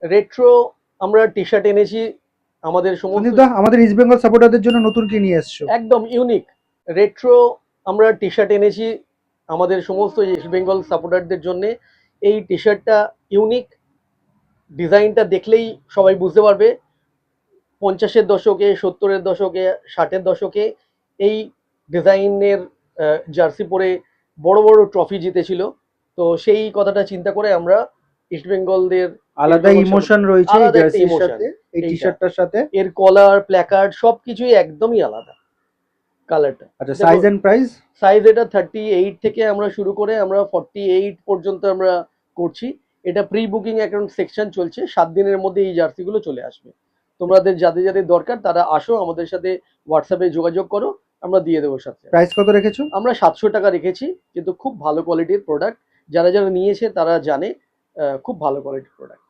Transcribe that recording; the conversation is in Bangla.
রেট্রো আমরা টি শার্ট এনেছি আমাদের সমস্ত সন্দীপ দা, আমাদের ইস্ট বেঙ্গল সাপোর্টারদের জন্য নতুন কি নিয়ে এসছো? একদম ইউনিক রেট্রো আমরা টি শার্ট এনেছি আমাদের সমস্ত ইস্ট বেঙ্গল সাপোর্টারদের জন্য। এই টি শার্টটা ইউনিক, ডিজাইনটা দেখলেই সবাই বুঝতে পারবে 50-এর দশকে, 70-এর দশকে, 60-এর দশকে এই ডিজাইনের জার্সি পরে বড় বড় ট্রফি জিতেছিল। তো সেই কথাটা চিন্তা করে আমরা ইস্ট বেঙ্গলদের আলাদা ইমোশন রয়েছে এই আলাদা একটা জার্সির ইমোশন। সাথে, এই টি এইটা শার্টটার সাথে। এর কলার, প্ল্যাকার্ড সবকিছুই একদমই আলাদা কালারটা। আচ্ছা, দেখো সাইজ এন্ড প্রাইস? সাইজ এটা 38 থেকে আমরা শুরু করে আমরা 48 পর্যন্ত আমরা করছি। এটা প্রি বুকিং অ্যাকাউন্ট সেকশন চলছে, 7 দিনের মধ্যে এই জার্সিগুলো চলে আসবে। তোমাদের যাদের যাদের দরকার তারা আসো, আমাদের সাথে হোয়াটসঅ্যাপে যোগাযোগ করো, আমরা দিয়ে দেবো সাথে। প্রাইস কত রেখেছো? আমরা 700 টাকা রেখেছি, কিন্তু খুব ভালো কোয়ালিটির প্রোডাক্ট। যারা যারা নিয়েছে তারা জানে খুব ভালো কোয়ালিটির প্রোডাক্ট।